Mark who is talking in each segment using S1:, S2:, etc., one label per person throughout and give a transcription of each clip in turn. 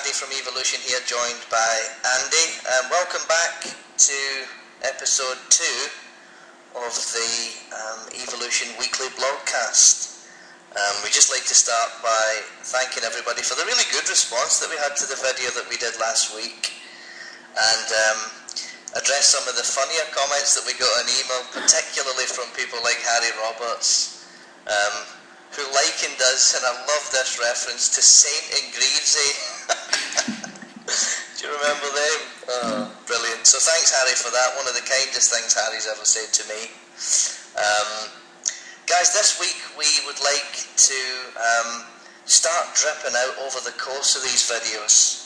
S1: Paddy from Evolution here, joined by Andy. Welcome back to episode 2 of the Evolution Weekly Blogcast. We'd just like to start by thanking everybody for the really good response that we had to the video that we did last week, and address some of the funnier comments that we got on email, particularly from people like Harry Roberts, who likened us, and I love this reference, to Saint and Greavesy. Do you remember them? Oh, brilliant. So thanks, Harry, for that. One of the kindest things Harry's ever said to me. Guys, this week we would like to start dripping out over the course of these videos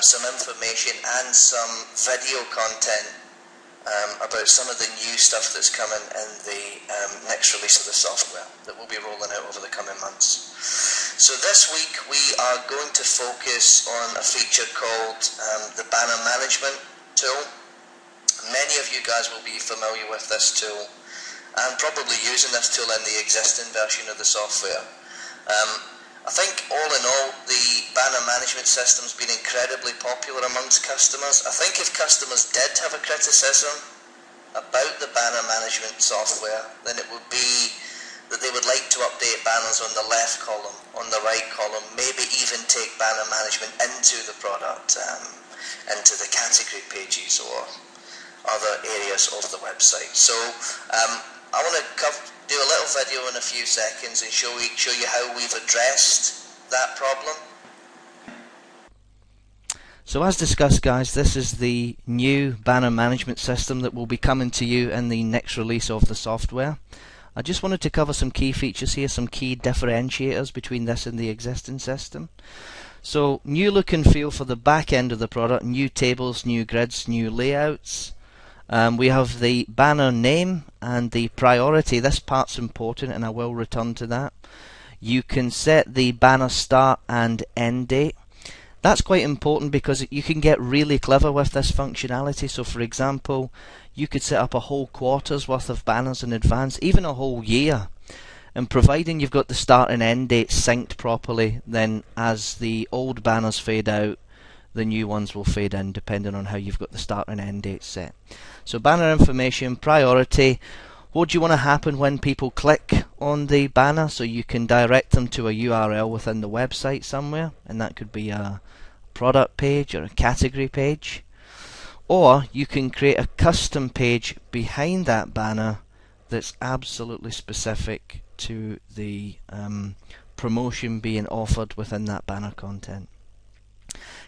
S1: some information and some video content about some of the new stuff that's coming in the next release of the software that we'll be rolling out over the coming months. So this week we are going to focus on a feature called the banner management tool. Many of you guys will be familiar with this tool and probably using this tool in the existing version of the software. I think all in all, the banner management system's been incredibly popular amongst customers. I think if customers did have a criticism about the banner management software, then it would be that they would like to update banners on the left column, on the right column, maybe even take banner management into the product, into the category pages or other areas of the website. So I want to do a little video in a few seconds and show you how we've addressed that problem.
S2: So as discussed, guys, this is the new banner management system that will be coming to you in the next release of the software. I just wanted to cover some key features here, some key differentiators between this and the existing system. So new look and feel for the back end of the product, new tables, new grids, new layouts. We have the banner name and the priority. This part's important and I will return to that. You can set the banner start and end date. That's quite important because you can get really clever with this functionality. So for example, you could set up a whole quarter's worth of banners in advance, even a whole year. And providing you've got the start and end date synced properly, then as the old banners fade out, the new ones will fade in depending on how you've got the start and end date set. So banner information, priority, what do you want to happen when people click on the banner, so you can direct them to a URL within the website somewhere, and that could be a product page or a category page. Or you can create a custom page behind that banner that's absolutely specific to the promotion being offered within that banner content.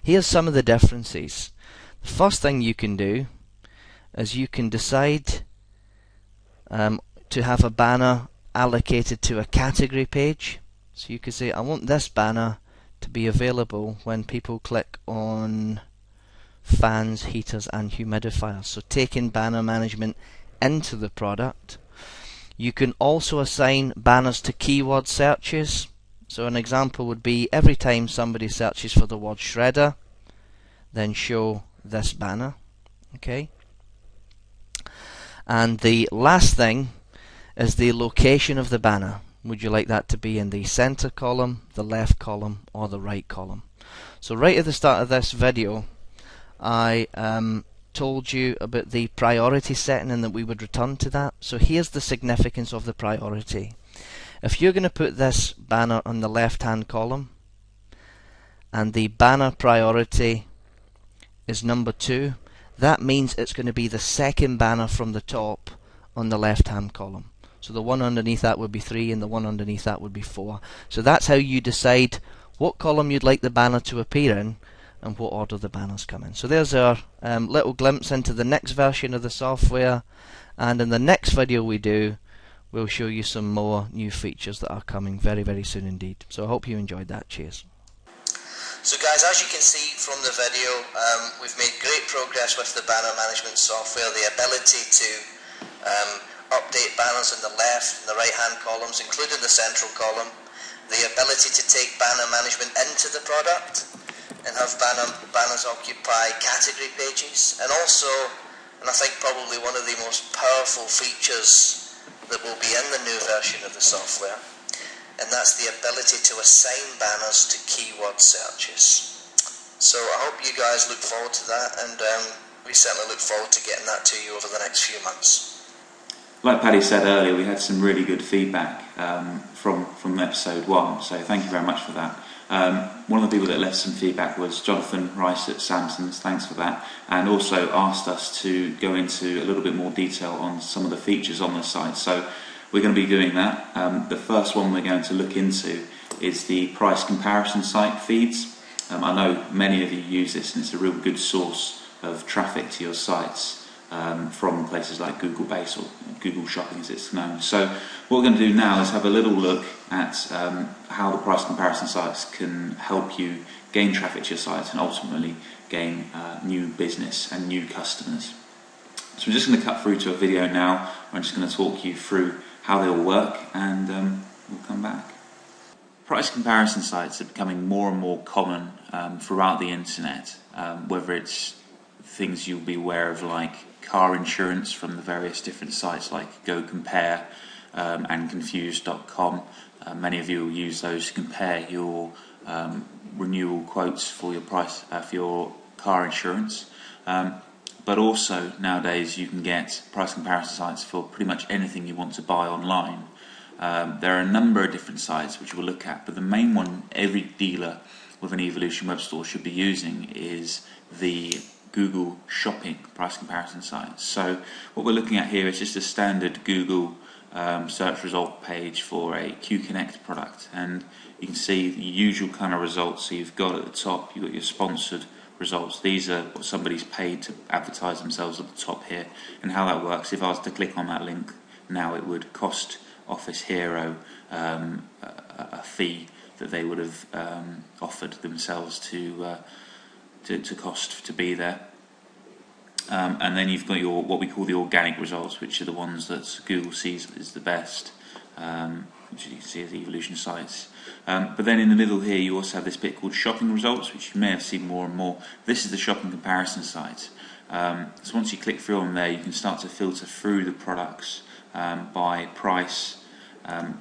S2: Here's some of the differences. The first thing you can do is you can decide to have a banner allocated to a category page. So you could say, I want this banner to be available when people click on fans, heaters and humidifiers. So taking banner management into the product. You can also assign banners to keyword searches. So an example would be every time somebody searches for the word shredder, then show this banner. Okay. And the last thing is the location of the banner. Would you like that to be in the center column, the left column or the right column? So right at the start of this video I told you about the priority setting and that we would return to that. So here's the significance of the priority. If you're going to put this banner on the left hand column and the banner priority is number 2, that means it's going to be the second banner from the top on the left hand column. So the one underneath that would be 3 and the one underneath that would be 4. So that's how you decide what column you'd like the banner to appear in and what order the banners come in. So there's our little glimpse into the next version of the software, and in the next video we do, we'll show you some more new features that are coming very, very soon indeed. So I hope you enjoyed that. Cheers.
S1: So guys, as you can see from the video, we've made great progress with the banner management software. The ability to update banners in the left and the right hand columns, including the central column. The ability to take banner management into the product and have banners occupy category pages. And also, and I think probably one of the most powerful features that will be in the new version of the software, and that's the ability to assign banners to keyword searches. So I hope you guys look forward to that, and we certainly look forward to getting that to you over the next few months.
S3: Like Paddy said earlier, we had some really good feedback from episode 1, so thank you very much for that. One of the people that left some feedback was Jonathan Rice at Samson's, thanks for that, and also asked us to go into a little bit more detail on some of the features on the site. So we're going to be doing that. The first one we're going to look into is the price comparison site feeds. I know many of you use this, and it's a real good source of traffic to your sites from places like Google Base or Google Shopping as it's known. So what we're going to do now is have a little look at how the price comparison sites can help you gain traffic to your site and ultimately gain new business and new customers. So we're just going to cut through to a video now. I'm just going to talk you through how they all work, and we'll come back. Price comparison sites are becoming more and more common throughout the internet, whether it's things you'll be aware of like car insurance from the various different sites like Go Compare and Confused.com. Many of you will use those to compare your renewal quotes for your price for your car insurance. But also nowadays you can get price comparison sites for pretty much anything you want to buy online. There are a number of different sites which we'll look at, but the main one every dealer with an Evolution web store should be using is the Google Shopping price comparison site. So what we're looking at here is just a standard Google search result page for a QConnect product, and you can see the usual kind of results. So you've got at the top, you've got your sponsored results. These are what somebody's paid to advertise themselves at the top here, and how that works. If I was to click on that link now, it would cost Office Hero a fee that they would have offered themselves to cost to be there. And then you've got your what we call the organic results, which are the ones that Google sees as the best, which you can see as Evolution sites. But then in the middle here you also have this bit called shopping results, which you may have seen more and more. This is the shopping comparison site. So once you click through on there, you can start to filter through the products by price,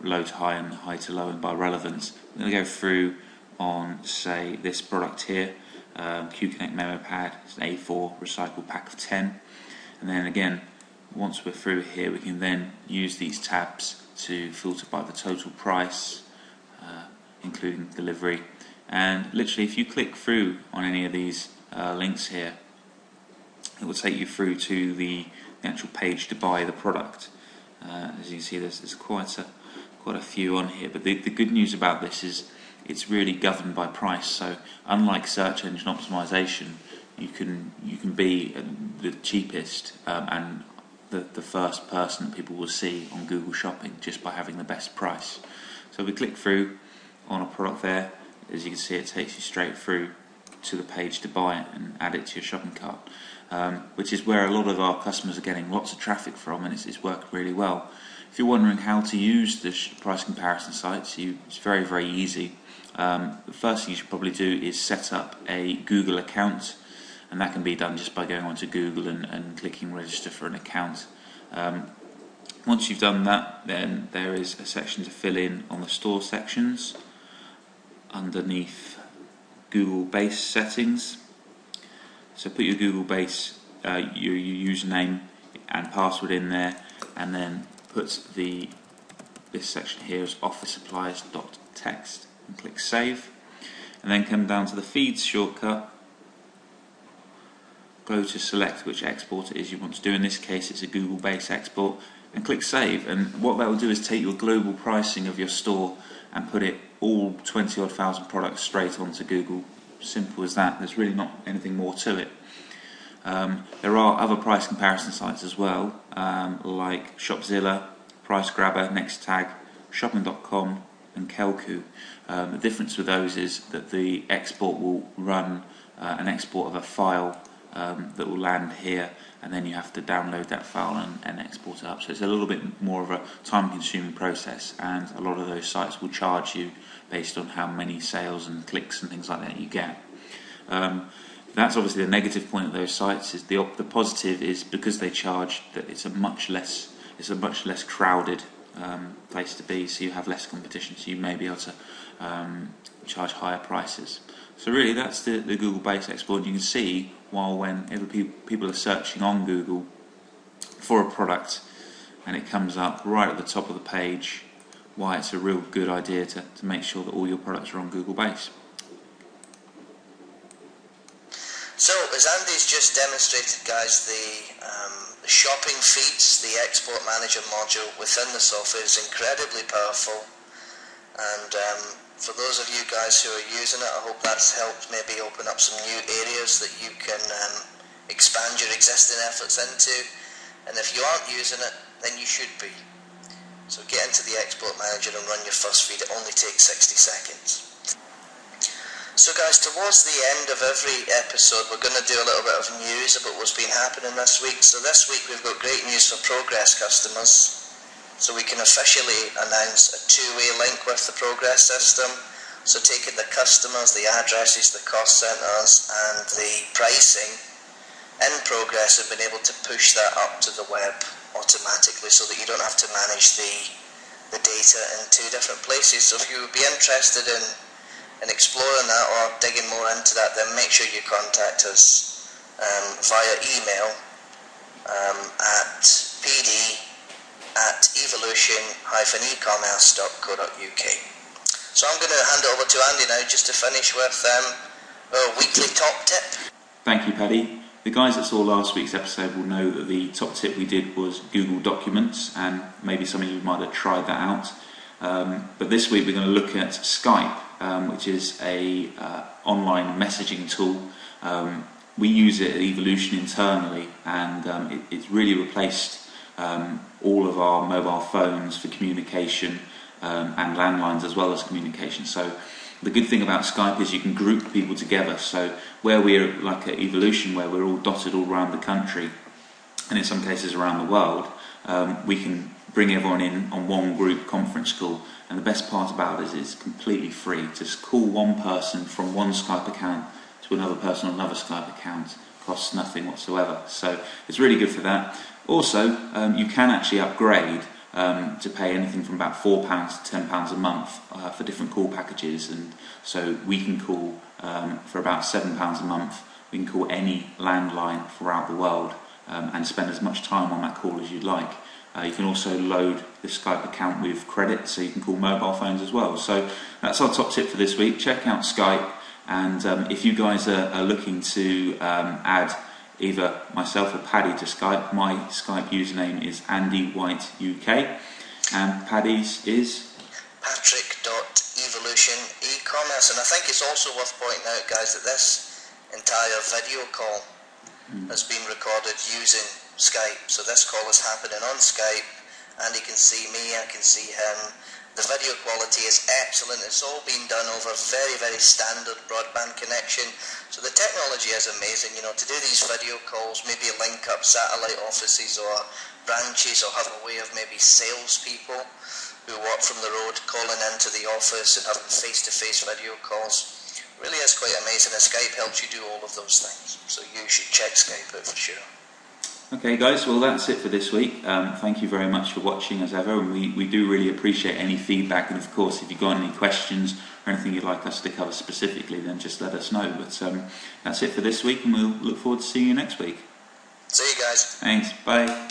S3: low to high and high to low, and by relevance. I'm going to go through on, say, this product here, QConnect Memo Pad. It's an A4 recycled pack of 10. And then again, once we're through here, we can then use these tabs to filter by the total price, including delivery. And literally, if you click through on any of these links here, it will take you through to the actual page to buy the product. As you can see, there's quite a few on here. But the good news about this is it's really governed by price. So unlike search engine optimization, you can be the cheapest and the first person that people will see on Google Shopping just by having the best price. So we click through on a product there. As you can see, it takes you straight through to the page to buy it and add it to your shopping cart, which is where a lot of our customers are getting lots of traffic from, and it's worked really well. If you're wondering how to use the price comparison sites, it's very, very easy. The first thing you should probably do is set up a Google account, and that can be done just by going onto Google and clicking register for an account. Once you've done that, then there is a section to fill in on the store sections underneath Google Base settings. So put your Google Base, your username and password in there, and then put this section here as officesupplies.txt and click save. And then come down to the feeds shortcut, go to select which export it is you want to do. In this case it's a Google Base export, and click save. And what that will do is take your global pricing of your store and put it all 20 odd thousand products straight onto Google. Simple as that. There's really not anything more to it. There are other price comparison sites as well, like Shopzilla, Price Grabber, NextTag, Shopping.com and Kelku. The difference with those is that the export will run an export of a file that will land here, and then you have to download that file and export it up. So it's a little bit more of a time-consuming process, and a lot of those sites will charge you based on how many sales and clicks and things like that you get. That's obviously the negative point of those sites. Is the positive is because they charge, that it's a much less crowded place to be, so you have less competition, so you may be able to charge higher prices. So really that's the Google Base export. You can see whenever people are searching on Google for a product and it comes up right at the top of the page, why it's a real good idea to make sure that all your products are on Google Base.
S1: So, as Andy's just demonstrated, guys, the shopping feeds, the export manager module within the software is incredibly powerful. And for those of you guys who are using it, I hope that's helped maybe open up some new areas that you can expand your existing efforts into. And if you aren't using it, then you should be. So get into the export manager and run your first feed. It only takes 60 seconds. So guys, towards the end of every episode, we're going to do a little bit of news about what's been happening this week. So this week we've got great news for Progress customers. So we can officially announce a two-way link with the Progress system. So taking the customers, the addresses, the cost centers and the pricing in Progress, and been able to push that up to the web automatically so that you don't have to manage the data in two different places. So if you would be interested in exploring that or digging more into that, then make sure you contact us via email at pd@evolution-ecommerce.co.uk. So I'm going to hand it over to Andy now just to finish with our weekly top tip.
S3: Thank you, Paddy. The guys that saw last week's episode will know that the top tip we did was Google Documents, and maybe some of you might have tried that out. But this week we're going to look at Skype, which is a online messaging tool. We use it at Evolution internally, and it's really replaced all of our mobile phones for communication and landlines as well as communication. So the good thing about Skype is you can group people together. So where we're like at Evolution, where we're all dotted all around the country, and in some cases around the world, we can bring everyone in on one group conference call. And the best part about it is it's completely free. Just call one person from one Skype account to another person on another Skype account. Costs nothing whatsoever. So it's really good for that. Also, you can actually upgrade to pay anything from about £4 to £10 a month for different call packages. And so we can call for about £7 a month. We can call any landline throughout the world and spend as much time on that call as you'd like. You can also load the Skype account with credit, so you can call mobile phones as well. So that's our top tip for this week. Check out Skype, and if you guys are looking to add either myself or Paddy to Skype, my Skype username is AndyWhiteUK, and Paddy's is
S1: Patrick.evolutionecommerce. And I think it's also worth pointing out, guys, that this entire video call has been recorded using Skype. So this call is happening on Skype. Andy can see me, I can see him. The video quality is excellent. It's all been done over a very, very standard broadband connection. So the technology is amazing. You know, to do these video calls, maybe link up satellite offices or branches, or have a way of maybe salespeople who work from the road calling into the office and having face-to-face video calls. Really is quite amazing, and Skype helps you do all of those things. So you should check Skype out for sure.
S3: Okay guys, well that's it for this week. Thank you very much for watching as ever, and we do really appreciate any feedback, and of course if you've got any questions or anything you'd like us to cover specifically, then just let us know. But that's it for this week, and we'll look forward to seeing you next week.
S1: See you guys.
S3: Thanks, bye.